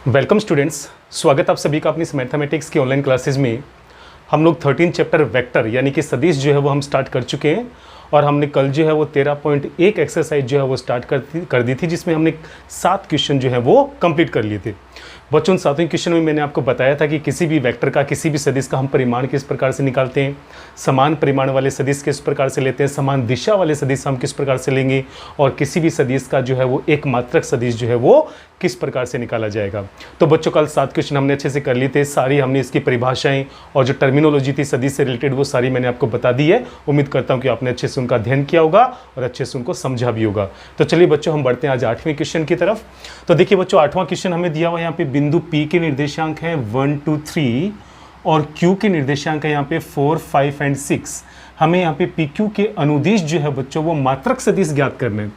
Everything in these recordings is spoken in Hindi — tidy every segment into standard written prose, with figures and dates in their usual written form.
वेलकम स्टूडेंट्स, स्वागत आप सभी का अपनी मैथमेटिक्स की ऑनलाइन क्लासेस में। हम लोग 13 चैप्टर वेक्टर यानी कि सदिश जो है वो हम स्टार्ट कर चुके हैं और हमने कल जो है वो 13.1 एक्सरसाइज जो है वो स्टार्ट कर दी थी, जिसमें हमने 7 क्वेश्चन जो है वो कंप्लीट कर लिए थे। बच्चों, उन 7वें क्वेश्चन में मैंने आपको बताया था कि किसी भी वेक्टर का, किसी भी सदिश का हम परिमाण किस प्रकार से निकालते हैं, समान परिमाण वाले सदिश किस प्रकार से लेते हैं, समान दिशा वाले सदिश हम किस प्रकार से लेंगे और किसी भी सदिश का जो है वो एक मात्रक सदिश जो है वो किस प्रकार से निकाला जाएगा। तो बच्चों, कल 7 क्वेश्चन हमने अच्छे से कर लिए थे। सारी हमने इसकी परिभाषाएं और जो टर्मिनोलॉजी थी सदिश से रिलेटेड वो सारी मैंने आपको बता दी है। उम्मीद करता हूं कि आपने अच्छे से उनका अध्ययन किया होगा और अच्छे से उनको समझा भी होगा। तो चलिए बच्चों, हम बढ़ते हैं आज 8वें क्वेश्चन की तरफ। तो देखिए बच्चों, 8वां क्वेश्चन हमें दिया हुआ है, यहाँ पे बिंदु P के निर्देशांक हैं 1, 2, 3 और Q के निर्देशांक है यहाँ पे 4, 5 एंड 6। हमें यहाँ पे PQ के अनुदिश जो है बच्चों वो मात्रक सदिश ज्ञात करने हैं।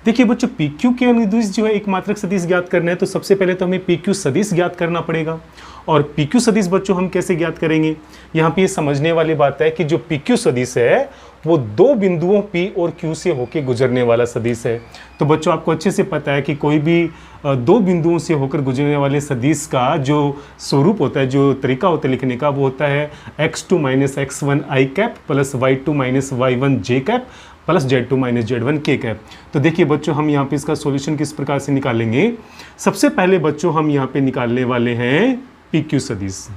देखिए बच्चों, PQ के अनुदिश जो है एक मात्रक सदिश ज्ञात करना है, तो सबसे पहले तो हमें PQ सदिश ज्ञात करना पड़ेगा। और PQ सदिश बच्चों हम कैसे ज्ञात करेंगे, यहाँ पे ये समझने वाली बात है कि जो PQ सदिश है वो दो बिंदुओं P और Q से होकर गुजरने वाला सदिश है। तो बच्चों, आपको अच्छे से पता है कि कोई भी दो बिंदुओं से होकर गुजरने वाले सदिश का जो स्वरूप होता है, जो तरीका होता है लिखने का, वो होता है x2 - x1 i cap plus y2 - y1 j cap plus z2 - z1 k cap. तो देखिए बच्चों, हम यहाँ पे इसका सॉल्यूशन किस प्रकार से निकालेंगे। सबसे पहले बच्चों हम यहाँ पे निकालने वाले हैं PQ सदिश।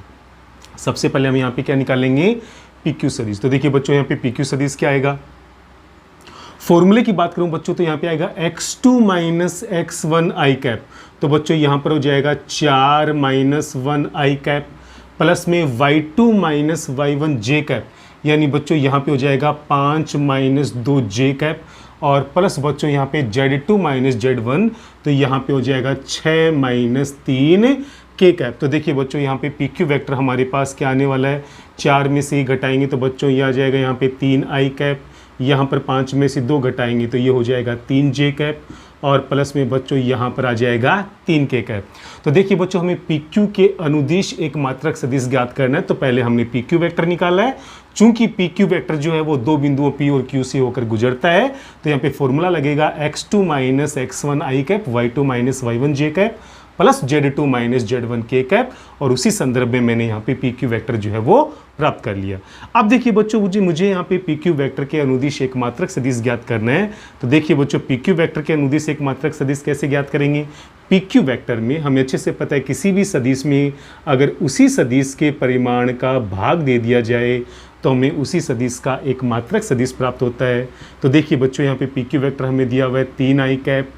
सबसे पहले हम यहाँ पे क्या निकालेंगे, PQ सदिश। तो देखिए बच्चों, यहाँ पे PQ सदिश क्या आएगा, फॉर्मूले की बात करूं बच्चों तो यहाँ पे आएगा x2 - x1 i कैप। तो बच्चों यहाँ पर हो जाएगा 4 - 1 i कैप प्लस में y2 - y1 j कैप, यानी बच्चों यहाँ पे हो जाएगा 5 - 2 j कैप और प्लस बच्चों यहाँ पे z2 - z1, तो यहाँ पे हो जाएगा 6 - 3 k कैप। तो देखिए बच्चों, यहाँ पे PQ वेक्टर हमारे पास क्या आने वाला है, 4 में से ही घटाएंगे तो बच्चों ये आ जाएगा यहाँ पे 3 i कैप, यहाँ पर 5 में से 2 घटाएंगे तो ये हो जाएगा 3 j कैप और प्लस में बच्चों यहाँ पर आ जाएगा 3 k कैप। तो देखिए बच्चों, हमें PQ के अनुदिश एक मात्रक सदिश ज्ञात करना है। तो पहले हमने PQ वेक्टर निकाला है। चूंकि PQ वेक्टर जो है वो दो बिंदुओं P और Q से होकर गुजरता है, तो यहाँ पे फॉर्मूला लगेगा x2 - x1 i cap y2 - y1 j cap plus z2 - z1 k cap, और उसी संदर्भ में मैंने यहाँ पे PQ वेक्टर जो है वो प्राप्त कर लिया। अब देखिए बच्चों, मुझे यहाँ पे PQ वेक्टर के अनुदिश एक मात्रक सदिश ज्ञात करना है। तो देखिए बच्चों, PQ वेक्टर के अनुदिश एक मात्रक सदिश कैसे ज्ञात करेंगे। PQ वेक्टर में हमें अच्छे से पता है किसी भी सदिश में अगर उसी सदिश के परिमाण का भाग दे दिया जाए तो हमें उसी सदिश का एक मात्रक सदिश प्राप्त होता है। तो देखिए बच्चों, यहाँ पे PQ वेक्टर हमें दिया हुआ है 3 i कैप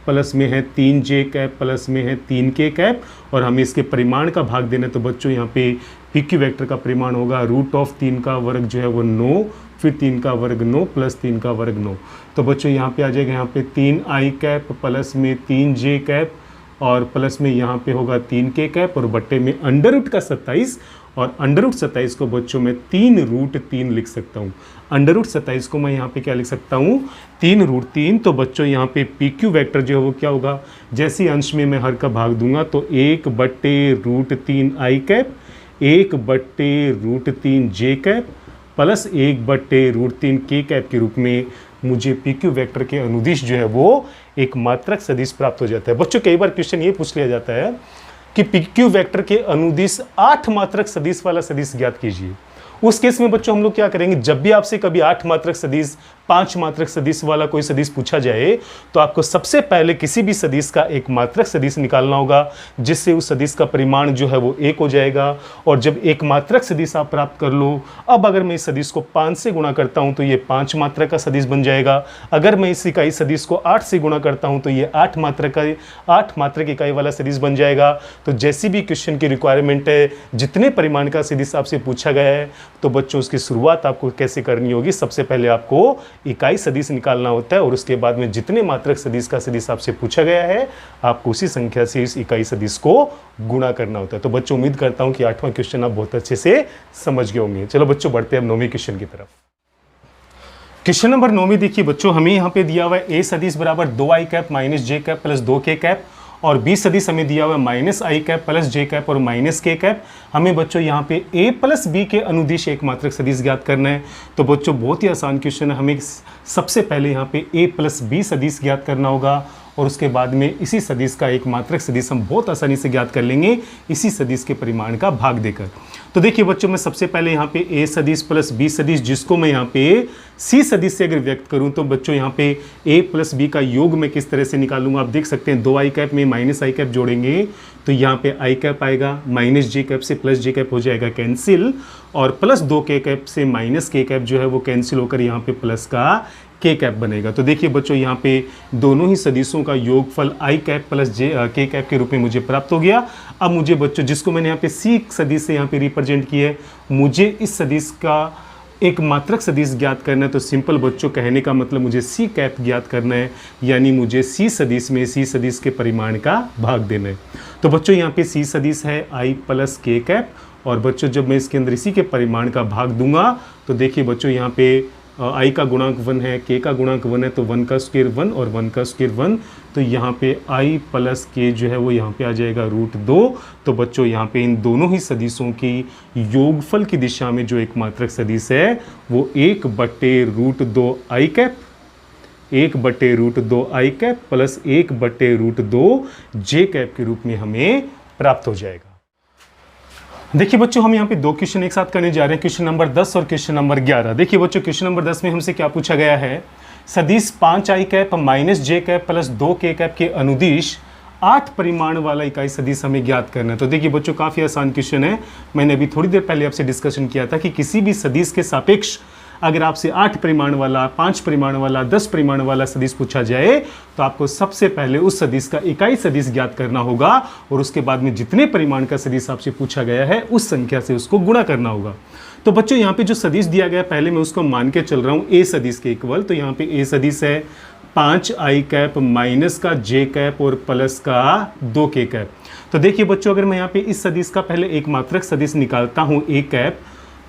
प्लस में है 3 j कैप प्लस में है 3 k कैप और हमें इसके परिमाण का भाग देना है। तो बच्चों यहाँ पे PQ वेक्टर का परिमाण होगा √3 का वर्ग जो है वो 9, फिर 3 का वर्ग 9 प्लस 3 का वर्ग 9। तो बच्चों यहाँ पे आ जाएगा यहाँ पे 3 i कैप प्लस में 3 j कैप और प्लस में यहाँ पे होगा 3 k कैप और बट्टे में √ का 27, और √27 को बच्चों में 3√3 लिख सकता हूँ। √27 को मैं यहाँ पे क्या लिख सकता हूँ, 3√3। तो बच्चों यहाँ पे PQ वेक्टर जो है वो क्या होगा, जैसे अंश में मैं हर का भाग दूंगा तो 1/√3 i cap 1/√3 j cap plus 1/√3 k cap के रूप में मुझे PQ वेक्टर के अनुदिश जो है वो एक मात्रक सदिश प्राप्त हो जाता है। बच्चों, कई बार क्वेश्चन ये पूछ लिया जाता है कि PQ वेक्टर के अनुदिश 8 मात्रक सदिश वाला सदिश ज्ञात कीजिए। उस केस में बच्चों हम लोग क्या करेंगे, जब भी आपसे कभी 8 मात्रक सदिश 5 मात्रक सदिश वाला कोई सदिश पूछा जाए तो आपको सबसे पहले किसी भी सदिश का एक मात्रक सदिश निकालना होगा, जिससे उस सदिश का परिमाण जो है वो 1 हो जाएगा। और जब एक मात्रक सदिश आप प्राप्त कर लो, अब अगर मैं इस सदिश को 5 से गुणा करता हूं तो ये 5 मात्रक का सदिश बन जाएगा। अगर मैं इस इकाई सदिश को 8 से गुणा करता हूं तो ये 8 मात्रक इकाई वाला सदिश बन जाएगा। तो जैसी भी क्वेश्चन की रिक्वायरमेंट है, जितने परिमाण का सदिश आपसे पूछा गया है, तो बच्चों उसकी शुरुआत आपको कैसे करनी होगी, सबसे पहले आपको इकाई सदिश निकालना होता है और उसके बाद में जितने मात्रक सदिश का सदिश आपसे पूछा गया है आपको उसी संख्या से इस इकाई सदिश को गुणा करना होता है। तो बच्चों, उम्मीद करता हूं कि 8वां क्वेश्चन आप बहुत अच्छे से समझ गए होंगे। चलो बच्चों, बढ़ते हैं अब 9वें क्वेश्चन की तरफ। क्वेश्चन नंबर 9 में देखिए बच्चों, हमें यहाँ पे दिया हुआ है A सदिश बराबर 2 i cap - j cap plus 2 k cap और बी सदिश हमें दिया हुआ है माइनस आई कैप प्लस जे कैप और माइनस के कैप। हमें बच्चों यहाँ पे ए प्लस बी के अनुदिश एक मात्रक सदिश ज्ञात करना है। तो बच्चों बहुत ही आसान क्वेश्चन है, हमें सबसे पहले यहाँ पे ए प्लस बी सदिश ज्ञात करना होगा और उसके बाद में इसी सदिश का एक मात्रक सदिश हम बहुत आसानी से ज्ञात कर लेंगे इसी सदिश के परिमाण का भाग देकर। तो देखिए बच्चों, मैं सबसे पहले यहाँ पे ए सदिश प्लस बी सदिश, जिसको मैं यहाँ पे सी सदिश से अगर व्यक्त करूँ तो बच्चों यहाँ पे ए प्लस बी का योग मैं किस तरह से निकालूंगा। आप देख सकते हैं 2 आई कैप में माइनस आई कैप जोड़ेंगे तो यहाँ पे आई कैप आएगा, माइनस जे कैप से प्लस जे कैप हो जाएगा कैंसिल, और प्लस 2 के कैप से माइनस के कैप जो है वो कैंसिल होकर यहाँ पे प्लस का के कैप बनेगा। तो देखिए बच्चों, यहाँ पे दोनों ही सदिशों का योगफल आई कैप प्लस जे के कैप के रूप में मुझे प्राप्त हो गया। अब मुझे बच्चों, जिसको मैंने यहाँ पे सी सदिश से यहाँ पे रिप्रेजेंट किया है, मुझे इस सदिश का एक मात्रक सदिश ज्ञात करना है। तो सिंपल बच्चों, कहने का मतलब मुझे सी कैप ज्ञात करना है, यानी मुझे सी सदिश में सी सदिश के परिमाण का भाग देना है। तो बच्चों यहाँ पे सी सदिश है आई प्लस के कैप, और बच्चों जब मैं इसके अंदर इसी के परिमाण का भाग दूंगा तो देखिए बच्चों, यहाँ पे आई का गुणांक 1 है, के का गुणांक 1 है, तो 1 का स्क्वायर 1 और 1 का स्क्वायर 1, तो यहाँ पे आई प्लस के जो है वो यहाँ पे आ जाएगा √2। तो बच्चों यहाँ पे इन दोनों ही सदिशों की योगफल की दिशा में जो एक मात्रक सदिश है वो 1/√2 आई कैप, 1/√2 आई कैप प्लस 1/√2 जे कैप के रूप में हमें प्राप्त हो जाएगा। देखिए बच्चों, हम यहाँ पे 2 क्वेश्चन एक साथ करने जा रहे हैं, क्वेश्चन नंबर 10 और क्वेश्चन नंबर 11। देखिए बच्चों, क्वेश्चन नंबर 10 में हमसे क्या पूछा गया है, सदिश 5 आई कैप माइनस जे कैप प्लस 2 के कैप के अनुदिश 8 परिमाण वाला इकाई सदिश हमें ज्ञात करना है। तो देखिए बच्चों, काफ़ी आसान क्वेश्चन है। मैंने अभी थोड़ी देर पहले आपसे डिस्कशन किया था कि किसी भी सदिश के सापेक्ष अगर आपसे 8 परिमाण वाला, 5 परिमाण वाला, 10 परिमाण वाला सदिश पूछा जाए तो आपको सबसे पहले उस सदिश का इकाई सदिश ज्ञात करना होगा और उसके बाद में जितने परिमाण का सदिश आपसे पूछा गया है उस संख्या से उसको गुणा करना होगा। तो बच्चों यहाँ पे जो सदिश दिया गया पहले मैं उसको मान के चल रहा हूँ ए सदिश के इक्वल। तो यहाँ पे ए सदिश है 5 आई कैप माइनस का जे कैप और प्लस का 2 के कैप। तो देखिए बच्चों, अगर मैं यहाँ पे इस सदिश का पहले एक मात्रक सदिश निकालता हूँ ए कैप,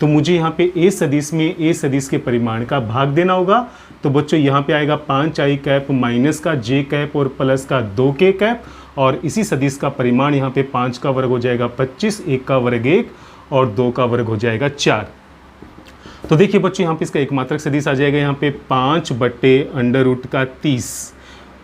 तो मुझे यहाँ पे ए सदिश में ए सदिश के परिमाण का भाग देना होगा। तो बच्चों यहाँ पे आएगा 5 आई कैप माइनस का जे कैप और प्लस का 2 के कैप, और इसी सदिश का परिमाण यहाँ पे 5 का वर्ग हो जाएगा 25, 1 का वर्ग 1 और 2 का वर्ग हो जाएगा 4। तो देखिए बच्चों, यहाँ पे इसका एक मात्रक सदिश आ जाएगा यहाँ पे 5/√30,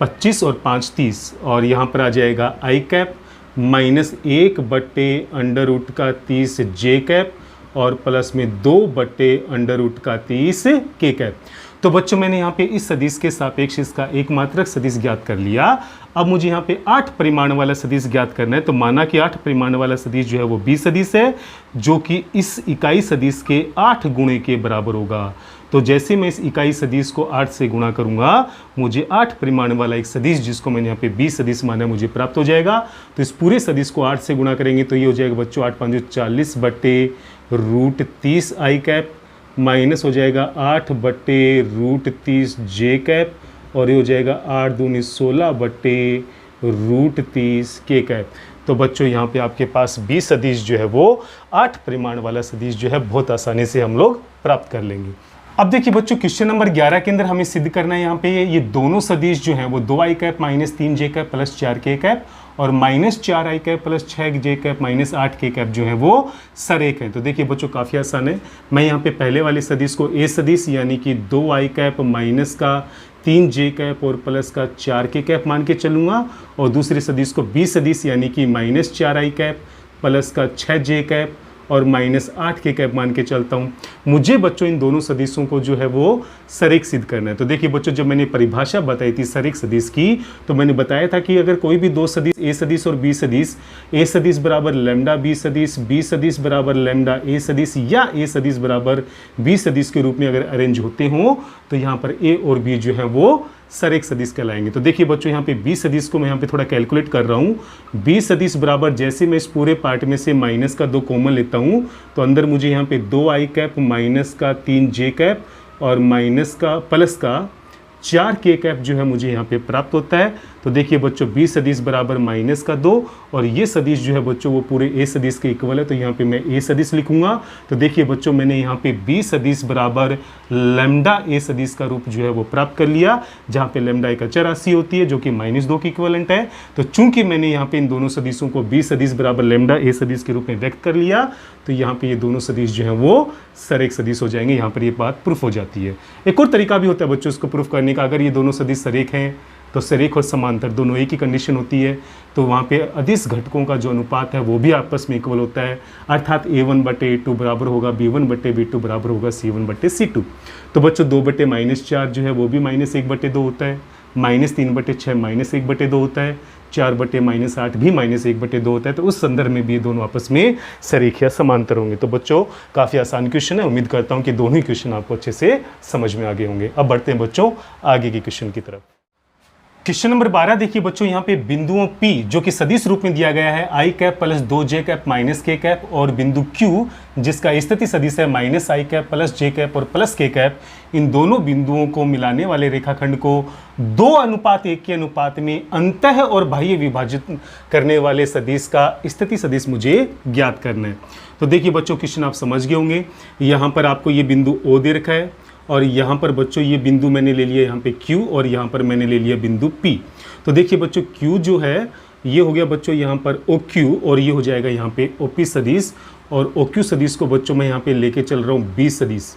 25 और 5 30, और यहाँ पर आ जाएगा आई कैप माइनस 1/√30 जे कैप और प्लस में 2/√30 के कैप। तो बच्चों मैंने यहाँ पे इस सदिश के सापेक्ष इसका एक मात्रक सदिश ज्ञात कर लिया। अब मुझे यहाँ पे 8 परिमाण वाला सदिश ज्ञात करना है। तो माना कि 8 परिमाण वाला सदिश जो है वो बी सदिश है, जो कि इस इकाई सदिश के 8 गुणे के बराबर होगा। तो जैसे मैं इस इकाई सदिश को 8 से गुणा करूंगा, मुझे 8 परिमाण वाला एक सदिश जिसको मैंने यहाँ पे बी सदिश माना मुझे प्राप्त हो जाएगा। तो इस पूरे सदिश को 8 से गुणा करेंगे तो ये हो जाएगा बच्चों 8 5 40/√30 आई कैप माइनस हो जाएगा 8/√30 जे कैप, और ये हो जाएगा 8 दूनी 16/√30 के कैप। तो बच्चों यहाँ पे आपके पास बी सदिश जो है वो 8 परिमाण वाला सदिश जो है बहुत आसानी से हम लोग प्राप्त कर लेंगे। अब देखिए बच्चों, क्वेश्चन नंबर 11 के अंदर हमें सिद्ध करना है यहाँ पे ये दोनों सदिश जो हैं वो 2 आई कैप माइनस 3 जे कैप प्लस 4 के कैप और माइनस 4 आई कैप प्लस 6 जे कैप माइनस 8 के कैप जो है वो सरेख हैं। तो देखिए बच्चों, काफ़ी आसान है। मैं यहाँ पे पहले वाले सदिश को ए सदिश यानी कि 2 आई कैप माइनस का 3 जे कैप और प्लस का 4 के कैप मान के चलूँगा, और दूसरे सदिश को बी सदिश यानी कि माइनस 4 आई कैप प्लस का 6 जे कैप और माइनस 8 के कैप मान के चलता हूँ। मुझे बच्चों इन दोनों सदिशों को जो है वो सरेख सिद्ध करना है। तो देखिए बच्चों, जब मैंने परिभाषा बताई थी सरेख सदिश की, तो मैंने बताया था कि अगर कोई भी 2 सदिश ए सदिश और बी सदिश, ए सदिश बराबर लैम्डा बी सदिश बराबर लैम्डा ए सदिश या ए सदिश बराबर बी सदिश के रूप में अगर अरेंज होते हों तो यहाँ पर ए और बी जो है वो सरेख सदिश कहलाएंगे। तो देखिए बच्चों, यहाँ पे बी सदिश को मैं यहाँ पे थोड़ा कैलकुलेट कर रहा हूँ। बी सदिश बराबर जैसे मैं इस पूरे पार्ट में से माइनस का 2 कॉमन लेता हूँ तो अंदर मुझे यहाँ पे 2 आई कैप माइनस का 3 जे कैप और माइनस का प्लस का 4 के कैप जो है मुझे यहाँ पे प्राप्त होता है। तो देखिए बच्चों बी सदिश बराबर माइनस का 2 और ये सदिश जो है बच्चों वो पूरे ए सदिश के इक्वल है, तो यहाँ पे मैं ए सदिश लिखूंगा। तो देखिए बच्चों मैंने यहाँ पे बी सदिश बराबर लैम्डा ए सदिश का रूप जो है वो प्राप्त कर लिया, जहाँ पे लैम्डा एक अचर राशि होती है जो कि -2 की इक्वलेंट है। तो चूंकि मैंने यहाँ पे इन दोनों सदिशों को बी सदिश बराबर लैम्डा ए सदिश के रूप में व्यक्त कर लिया, तो यहाँ पे ये दोनों सदिश जो है वो सरेख सदिश हो जाएंगे। यहाँ पर ये बात प्रूफ हो जाती है। एक और तरीका भी होता है बच्चों इसको प्रूफ करने का, अगर ये दोनों सदिश सरेख हैं तो सरेख और समांतर दोनों एक ही कंडीशन होती है, तो वहाँ पे अदिश घटकों का जो अनुपात है वो भी आपस में इक्वल होता है, अर्थात A1/A2 बराबर होगा B1/B2 बराबर होगा C1/C2। तो बच्चों 2/-4 जो है वो भी -1/2 होता है, -3/6 -1/2 होता है, 4/-8 भी -1/2 होता है। तो उस संदर्भ में भी ये दोनों आपस में सरेख या समांतर होंगे। तो बच्चों काफ़ी आसान क्वेश्चन है, उम्मीद करता हूँ कि दोनों ही क्वेश्चन आपको अच्छे से समझ में आ गए होंगे। अब बढ़ते हैं बच्चों आगे के क्वेश्चन की तरफ। क्वेश्चन नंबर 12 देखिए बच्चों, यहाँ पे बिंदुओं P जो कि सदिश रूप में दिया गया है i cap plus 2j cap minus k cap, और बिंदु Q जिसका स्थिति सदिश है -i cap plus j cap और प्लस k कैप, इन दोनों बिंदुओं को मिलाने वाले रेखाखंड को 2:1 के अनुपात में अंतः और बाह्य विभाजित करने वाले सदिश का स्थिति सदिश मुझे ज्ञात करना है। तो देखिए बच्चों क्वेश्चन आप समझ गए होंगे। यहाँ पर आपको ये बिंदु O दे रखा है और यहाँ पर बच्चों ये बिंदु मैंने ले लिया यहाँ पे Q और यहाँ पर मैंने ले लिया बिंदु P। तो देखिए बच्चों Q जो है ये हो गया बच्चों यहाँ पर OQ और ये हो जाएगा यहाँ पे OP सदिश, और OQ सदिश को बच्चों मैं यहाँ पे लेके चल रहा हूँ B सदिश।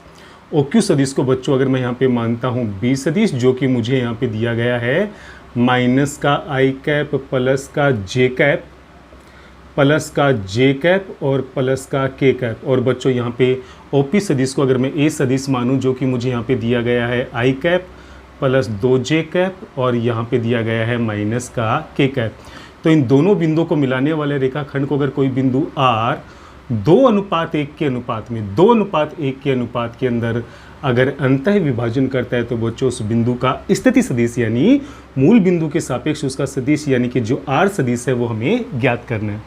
OQ सदिश को बच्चों अगर मैं यहाँ पे मानता हूँ B सदिश, जो कि मुझे यहाँ पे दिया गया है माइनस का I कैप प्लस का J कैप प्लस का J कैप और प्लस का K कैप, और बच्चों यहाँ पे OP सदिश को अगर मैं A सदिश मानूं जो कि मुझे यहाँ पे दिया गया है I cap plus 2J cap और यहाँ पे दिया गया है माइनस का K कैप। तो इन दोनों बिंदुओं को मिलाने वाले रेखाखंड को अगर कोई बिंदु R 2:1 के अनुपात में 2:1 के अनुपात के अंदर अगर अंतः विभाजन करता है, तो बच्चों उस बिंदु का स्थिति सदिश यानी मूल बिंदु के सापेक्ष उसका सदिश यानी कि जो R सदिश है वो हमें ज्ञात करना है।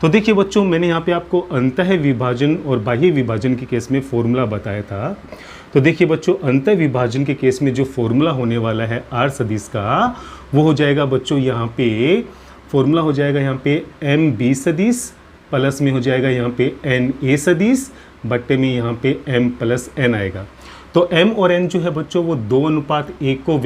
तो देखिए बच्चों मैंने यहाँ पे आपको अंतः विभाजन और बाह्य विभाजन के केस में फॉर्मूला बताया था। तो देखिए बच्चों अंतः विभाजन के केस में जो फॉर्मूला होने वाला है R सदिश का, वो हो जाएगा बच्चों यहाँ पे फॉर्मूला हो जाएगा यहाँ पे MB सदिश प्लस में हो जाएगा यहाँ पे NA सदिश बट्टे में यहाँ पे M प्लस N आएगा। तो M और N जो है बच्चों वो 2:1 को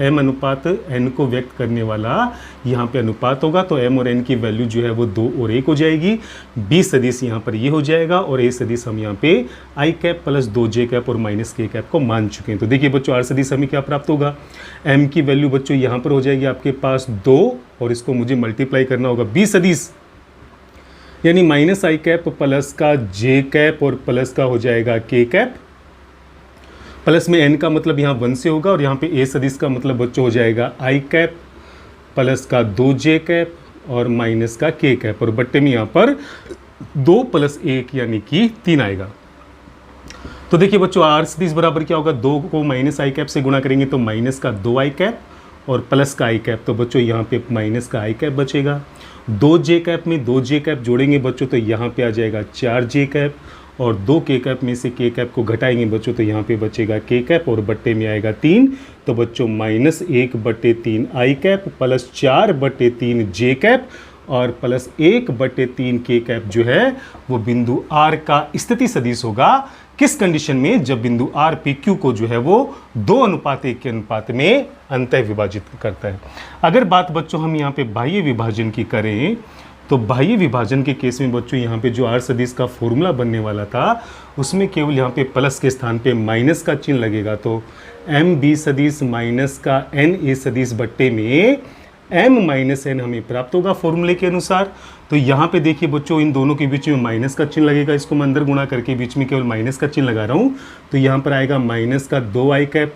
M अनुपात N को व्यक्त करने वाला यहाँ पे अनुपात होगा। तो M और N की वैल्यू जो है वो 2 और 1 हो जाएगी। B सदिश यहाँ पर ये हो जाएगा और A सदिश हम यहाँ पे I cap plus 2J cap और माइनस K कैप को मान चुके हैं। तो देखिए बच्चों R सदिश हमें क्या प्राप्त होगा, M की वैल्यू बच्चों यहाँ पर हो जाएगी आपके पास 2 और इसको मुझे मल्टीप्लाई करना होगा B सदिश यानी -I कैप प्लस का J कैप और प्लस का हो जाएगा K कैप, प्लस में N का मतलब यहाँ 1 से होगा और यहाँ पे A सदिश का मतलब बच्चों हो जाएगा I कैप प्लस का 2J कैप और माइनस का K कैप, और बट्टे में यहाँ पर 2 + 1 यानी कि 3 आएगा। तो देखिए बच्चों R सदिश बराबर क्या होगा, 2 को -I कैप से गुणा करेंगे तो माइनस का 2I कैप और प्लस का I कैप, तो बच्चों यहाँ पे माइनस का I कैप बचेगा। 2J कैप में 2J कैप जोड़ेंगे बच्चों तो यहाँ पे आ जाएगा 4J कैप, और 2 K कैप में से K कैप को घटाएंगे बच्चों तो यहाँ पे बचेगा K कैप और बट्टे में आएगा 3। तो बच्चों -1/3 I cap plus 4/3 J cap और प्लस 1/3 K कैप जो है वो बिंदु R का स्थिति सदिश होगा। किस कंडीशन में, जब बिंदु R P Q को जो है वो 2:1 के अनुपात में अंतः विभाजित करता है। अगर बात बच्चों हम यहाँ पे बाह्य विभाजन की करें, तो बाह्य विभाजन के केस में बच्चों यहाँ पे जो R सदिश का फॉर्मूला बनने वाला था उसमें केवल यहाँ पे प्लस के स्थान पे माइनस का चिन्ह लगेगा। तो MB सदिश माइनस का NA सदिश बट्टे में M माइनस N हमें प्राप्त होगा फॉर्मूले के अनुसार। तो यहाँ पे देखिए बच्चों इन दोनों के बीच में माइनस का चिन्ह लगेगा, इसको मैं अंदर गुणा करके बीच में केवल माइनस का चिन्ह लगा रहा हूँ। तो यहाँ पर आएगा माइनस का 2I कैप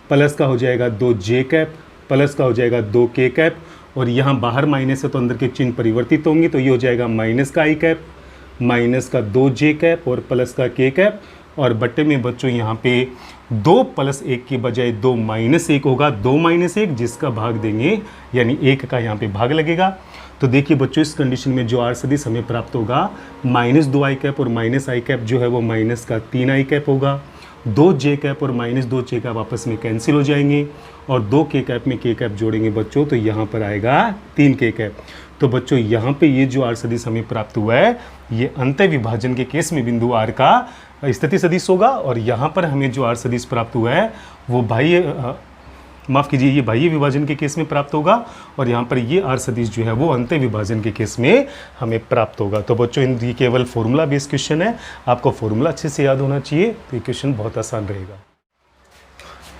प्लस का हो जाएगा 2J कैप प्लस का हो जाएगा 2K कैप, और यहाँ बाहर माइनस है तो अंदर के चिन्ह परिवर्तित होंगे। तो ये हो जाएगा माइनस का I कैप माइनस का 2J कैप और प्लस का K कैप, और बट्टे में बच्चों यहाँ पे 2 + 1 की बजाय 2 - 1 होगा, 2 - 1 जिसका भाग देंगे यानी 1 का यहाँ पे भाग लगेगा। तो देखिए बच्चों इस कंडीशन में जो R सदिश हमें प्राप्त होगा -2I कैप और -I कैप जो है वो माइनस का 3I कैप होगा, 2 जे कैप और माइनस 2 जे कैप आपस में कैंसिल हो जाएंगे और 2 के कैप में के कैप जोड़ेंगे बच्चों तो यहाँ पर आएगा 3 के कैप। तो बच्चों यहाँ पे ये जो आर सदिश हमें प्राप्त हुआ है ये अंतः विभाजन के केस में बिंदु आर का स्थिति सदिश होगा और यहाँ पर हमें जो आर सदिश प्राप्त हुआ है वो माफ़ कीजिए ये बाह्य विभाजन के केस में प्राप्त होगा और यहाँ पर ये आर सदिश जो है वो अंतः विभाजन के केस में हमें प्राप्त होगा। तो बच्चों ये केवल फॉर्मूला बेस्ड क्वेश्चन है, आपको फॉर्मूला अच्छे से याद होना चाहिए तो ये क्वेश्चन बहुत आसान रहेगा।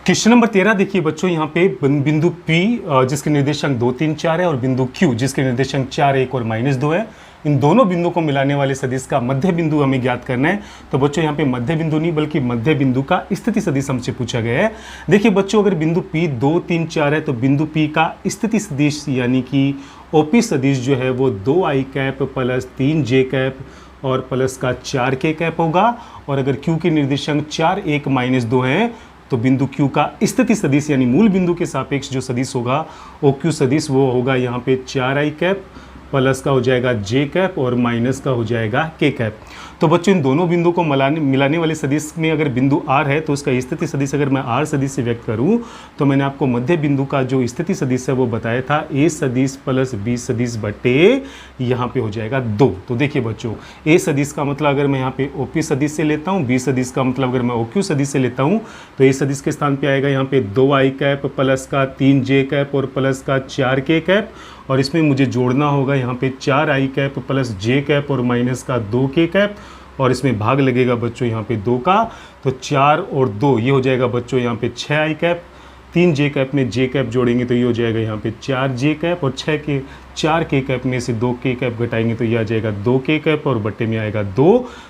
क्वेश्चन नंबर 13 देखिए बच्चों, यहाँ पे बिंदु P जिसके निर्देशांक 2, 3, 4 है और बिंदु Q जिसके निर्देशांक 4, 1 और -2 है, इन दोनों बिंदुओं को मिलाने वाले सदिश का मध्य बिंदु हमें ज्ञात करना है। तो बच्चों यहाँ पे मध्य बिंदु नहीं बल्कि मध्य बिंदु का स्थिति सदिश हमसे पूछा गया है। देखिए बच्चों अगर बिंदु P 2, 3, 4 है तो बिंदु P का स्थिति सदिश यानी कि OP सदिश जो है वो 2i cap plus 3j cap और प्लस का 4k कैप होगा और अगर Q के निर्देशांक 4, 1, -2 है तो बिंदु Q का स्थिति सदिश यानी मूल बिंदु के सापेक्ष जो सदिश होगा OQ सदिश वो होगा यहाँ पे 4i कैप प्लस का हो जाएगा j कैप और माइनस का हो जाएगा k कैप। तो बच्चों इन दोनों बिंदुओं को मिलाने वाले सदिश में अगर बिंदु R है तो उसका स्थिति सदिश अगर मैं R सदिश से व्यक्त करूं तो मैंने आपको मध्य बिंदु का जो स्थिति सदिश है वो बताया था A सदिश प्लस B सदिश बटे यहाँ पे हो जाएगा 2। तो देखिए बच्चों A सदिश का मतलब अगर मैं यहाँ पे OP सदिश से लेता हूँ, B सदिश का मतलब अगर मैं OQ सदिश से लेता हूँ तो A सदिश के स्थान पे आएगा यहाँ पे 2i कैप प्लस का 3j कैप और प्लस का 4k कैप और इसमें मुझे जोड़ना होगा यहाँ पे 4i cap plus j cap और माइनस का 2k कैप और इसमें भाग लगेगा बच्चों यहाँ पे 2 का, तो 4 और 2 ये हो जाएगा बच्चों यहाँ पे 6i कैप, 3j कैप में j कैप जोड़ेंगे तो ये हो जाएगा यहाँ पे 4j कैप और 4k कैप में से 2k कैप घटाएंगे तो ये आ जाएगा 2k कैप और बट्टे में आएगा 2।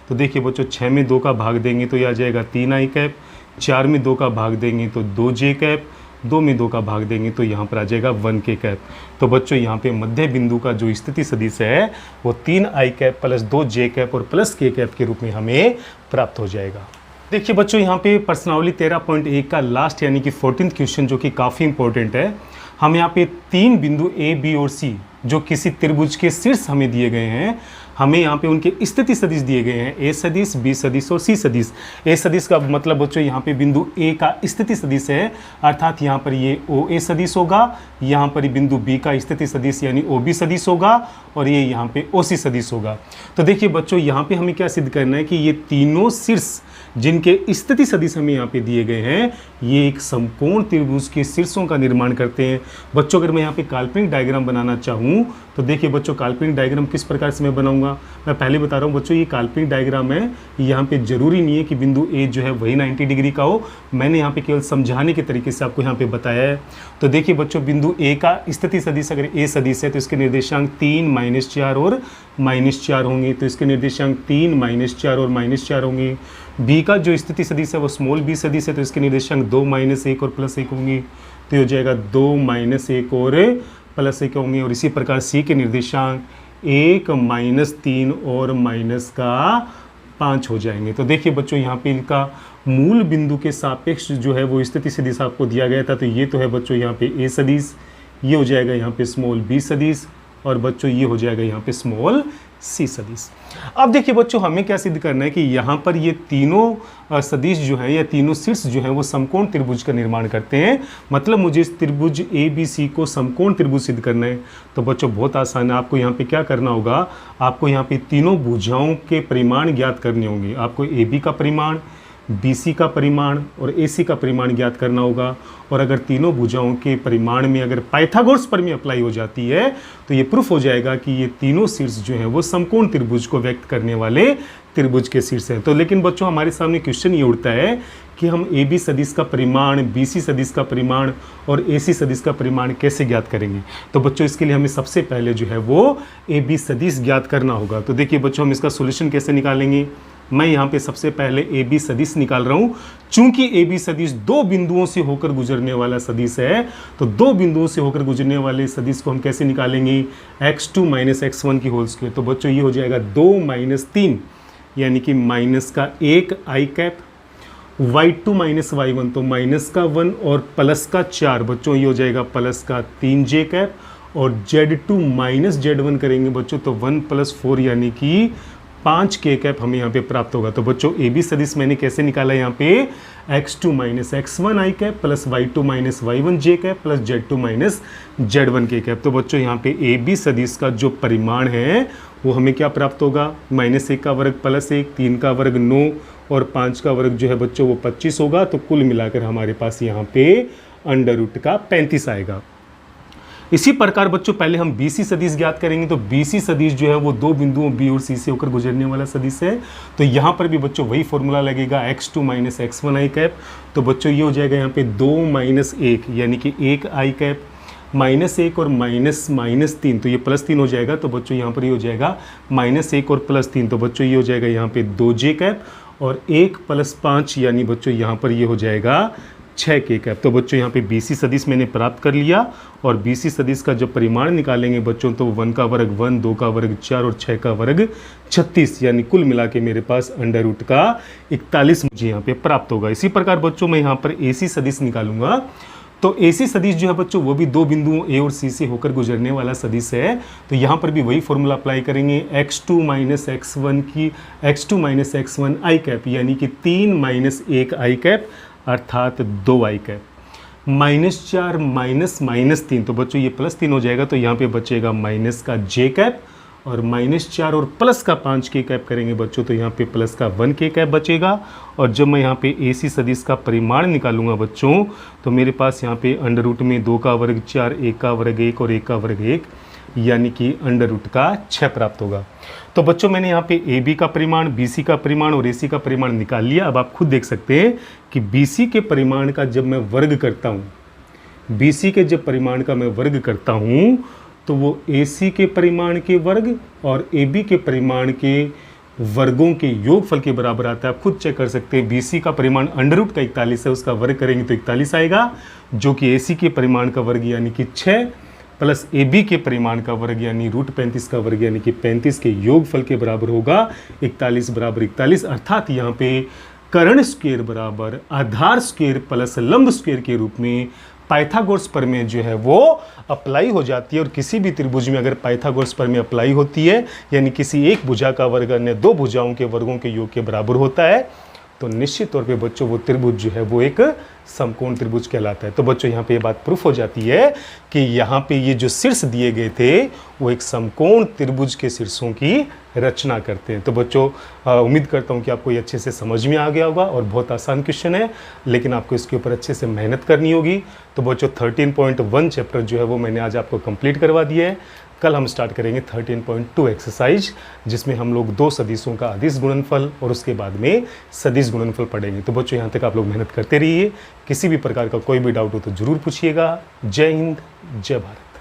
तो देखिए बच्चों 6 में 2 का भाग देंगे तो ये आ जाएगा 3i कैप, 4 में 2 का भाग देंगे तो 2j कैप, 2 में 2 का भाग देंगे तो यहाँ पर आ जाएगा 1k कैप। तो बच्चों यहाँ पे मध्य बिंदु का जो स्थिति सदिश है वो 3i cap plus 2j cap और प्लस k कैप के रूप में हमें प्राप्त हो जाएगा। देखिए बच्चों यहाँ पे प्रश्नावली 13.1 का लास्ट यानी कि 14th क्वेश्चन जो कि काफ़ी इंपॉर्टेंट है। हम यहाँ पे 3 बिंदु A, B और C जो किसी त्रिभुज के शीर्ष हमें दिए गए हैं, हमें यहाँ पे उनके स्थिति सदिश दिए गए हैं A सदिश, B सदिश और C सदिश। A सदिश का मतलब बच्चों यहाँ पे बिंदु A का स्थिति सदिश है अर्थात यहाँ पर ये OA सदिश होगा, यहाँ पर बिंदु B का स्थिति सदिश यानी OB सदिश होगा और ये यहाँ पे OC सदिश होगा। तो देखिए बच्चों यहाँ पे हमें क्या सिद्ध करना है कि ये तीनों शीर्ष जिनके स्थिति सदिश हमें यहाँ पे दिए गए हैं ये एक समकोण त्रिभुज के शीर्षों का निर्माण करते हैं। बच्चों अगर मैं यहाँ पे काल्पनिक डायग्राम बनाना चाहूँ तो देखिए बच्चों काल्पनिक डायग्राम किस प्रकार से मैं बनाऊंगा, मैं पहले बता रहा हूँ बच्चों ये काल्पनिक डायग्राम है, यहाँ पे जरूरी नहीं है कि बिंदु A जो है वही 90 डिग्री का हो, मैंने यहाँ पे केवल समझाने के तरीके से आपको यहाँ पे बताया है। तो देखिए बच्चों बिंदु A का स्थिति सदिश अगर A सदिश है तो इसके निर्देशांक 3, -4 और -4 होंगे, तो इसके निर्देशांक 3, -4 और -4 होंगे। B का जो स्थिति सदिश है वो स्मॉल b सदिश है तो इसके निर्देशांक 2, -1 और +1 होंगे, तो ये हो जाएगा 2, -1 और +1 होंगे। और इसी प्रकार C के निर्देशांक 1, -3 और -5 हो जाएंगे। तो देखिए बच्चों यहाँ पे इनका मूल बिंदु के सापेक्ष जो है वो स्थिति सदिश आपको दिया गया था, तो ये तो है बच्चों यहाँ पे A सदिश, ये हो जाएगा यहाँ पे स्मॉल b सदिश और बच्चों ये हो जाएगा यहाँ पे स्मॉल c सदिश। अब देखिए बच्चों हमें क्या सिद्ध करना है कि यहाँ पर ये तीनों सदिश जो है या तीनों शीर्ष जो है वो समकोण त्रिभुज का निर्माण करते हैं, मतलब मुझे इस त्रिभुज ABC को समकोण त्रिभुज सिद्ध करना है। तो बच्चों बहुत आसान है, आपको यहाँ पे क्या करना होगा, आपको यहाँ पे तीनों भुजाओं के परिमाण ज्ञात करने होंगे। आपको AB का परिमाण, BC का परिमाण और AC का परिमाण ज्ञात करना होगा और अगर तीनों भुजाओं के परिमाण में अगर पाइथागोरस प्रमेय अप्लाई हो जाती है तो ये प्रूफ हो जाएगा कि ये तीनों शीर्ष जो है वो समकोण त्रिभुज को व्यक्त करने वाले त्रिभुज के शीर्ष हैं। तो लेकिन बच्चों हमारे सामने क्वेश्चन ये उठता है कि हम AB सदिश का परिमाण, BC सदिश का परिमाण और AC सदिश का परिमाण कैसे ज्ञात करेंगे। तो बच्चों इसके लिए हमें सबसे पहले जो है वो AB सदिश ज्ञात करना होगा। तो देखिए बच्चों हम इसका सोल्यूशन कैसे निकालेंगे, मैं यहाँ पे सबसे पहले AB सदिश निकाल रहा हूँ। चूंकि AB सदिश दो बिंदुओं से होकर गुजरने वाला सदिश है तो दो बिंदुओं से होकर गुजरने वाले सदिश को हम कैसे निकालेंगे, x2 - x1 की होल स्क्वायर। तो बच्चों ये हो जाएगा 2 - 3 यानी कि माइनस का 1 i कैप, y2 - y1 तो माइनस का 1 और प्लस का 4, बच्चों ये हो जाएगा प्लस का 3j कैप और z2 - z1 करेंगे बच्चों तो 1 + 4 यानी कि 5 के कैप हमें यहाँ पे प्राप्त होगा। तो बच्चों ए बी सदिश मैंने कैसे निकाला यहाँ पे, x2 minus x1 I cap plus y2 minus y1 J cap plus z2 minus z1 के कैप। तो बच्चों यहाँ पे ए बी सदिश का जो परिमाण है वो हमें क्या प्राप्त होगा, -1 का वर्ग प्लस 1, 3 का वर्ग 9 और 5 का वर्ग जो है बच्चों वो 25 होगा। तो कुल मिलाकर हमारे पास यहाँ पे अंडर रूट का 35 आएगा। इसी प्रकार बच्चों पहले हम BC सदिश ज्ञात करेंगे। तो BC सदिश जो है वो दो बिंदुओं B और C से होकर गुजरने वाला सदिश है। तो यहाँ पर भी बच्चों वही फॉर्मूला लगेगा, x2 minus x1 I cap. तो बच्चों ये हो जाएगा यहाँ पे 2 माइनस 1 यानी कि 1 आई कैप, -1 और -3 तो ये +3 हो जाएगा। तो बच्चों यहाँ पर ये हो जाएगा -1 और +3 तो बच्चों ये हो जाएगा यहाँ पे 2 जे कैप और 1 + 5 यानी बच्चों यहाँ पर ये हो जाएगा 6 के कैप। तो बच्चों यहाँ पे BC सदिश मैंने प्राप्त कर लिया और BC सदिश का जब परिमाण निकालेंगे बच्चों तो 1 का वर्ग 1, 2 का वर्ग 4 और 6 का वर्ग 36 यानी कुल मिला के मेरे पास अंडर रूट का 41 मुझे यहाँ पे प्राप्त होगा। इसी प्रकार बच्चों मैं यहाँ पर AC सदिश निकालूंगा। तो AC सदिश जो है बच्चों वो भी दो बिंदुओं A और C से होकर गुजरने वाला सदिश है। तो यहाँ पर भी वही फॉर्मूला अप्लाई करेंगे, x2 minus x1 I cap यानी कि 3 माइनस 1 आई कैप अर्थात 2 आई कैप, -4 -3 तो बच्चों ये +3 हो जाएगा। तो यहाँ पे बचेगा माइनस का जे कैप और -4 और प्लस का 5 के कैप करेंगे बच्चों तो यहाँ पे प्लस का 1 के कैप बचेगा। और जब मैं यहाँ पे AC सदिश का परिमाण निकालूंगा बच्चों तो मेरे पास यहाँ पे अंडर रूट में 2 का वर्ग 4, 1 का वर्ग 1 और 1 का वर्ग 1 यानी कि अंडर रूट का 6 प्राप्त होगा। तो बच्चों मैंने यहाँ पे AB का परिमाण, BC का परिमाण और AC का परिमाण निकाल लिया। अब आप खुद देख सकते हैं कि BC के परिमाण का जब मैं वर्ग करता हूँ, BC के जब परिमाण का मैं वर्ग करता हूँ तो वो AC के परिमाण के वर्ग और AB के परिमाण के वर्गों के योगफल के बराबर आता है। आप खुद चेक कर सकते हैं। BC का परिमाण अंडर रूट का 41 है, उसका वर्ग करेंगे तो 41 आएगा, जो कि AC के परिमाण का वर्ग यानी कि 6 प्लस AB के परिमाण का वर्ग यानी √35 का वर्ग यानी कि 35 के योगफल के बराबर होगा। 41 बराबर 41 अर्थात यहाँ पे कर्ण स्क्वायर बराबर आधार स्क्वायर प्लस लंब स्क्वायर के रूप में पाइथागोरस प्रमेय जो है वो अप्लाई हो जाती है। और किसी भी त्रिभुज में अगर पाइथागोरस प्रमेय अप्लाई होती है यानी किसी एक भुजा का वर्ग अन्य दो भुजाओं के वर्गों के योग के बराबर होता है तो निश्चित तौर पे बच्चों वो त्रिभुज जो है वो एक समकोण त्रिभुज कहलाता है। तो बच्चों यहाँ पे ये बात प्रूफ हो जाती है कि यहाँ पे ये जो शीर्ष दिए गए थे वो एक समकोण त्रिभुज के शीर्षों की रचना करते हैं। तो बच्चों उम्मीद करता हूँ कि आपको ये अच्छे से समझ में आ गया होगा और बहुत आसान क्वेश्चन है, लेकिन आपको इसके ऊपर अच्छे से मेहनत करनी होगी। तो बच्चों 13.1 चैप्टर जो है वो मैंने आज आपको कंप्लीट करवा दिया है। कल हम स्टार्ट करेंगे 13.2 एक्सरसाइज, जिसमें हम लोग दो सदिशों का अदिश गुणनफल और उसके बाद में सदिश गुणनफल पढ़ेंगे। तो बच्चों यहाँ तक आप लोग मेहनत करते रहिए। किसी भी प्रकार का कोई भी डाउट हो तो ज़रूर पूछिएगा। जय हिंद, जय भारत।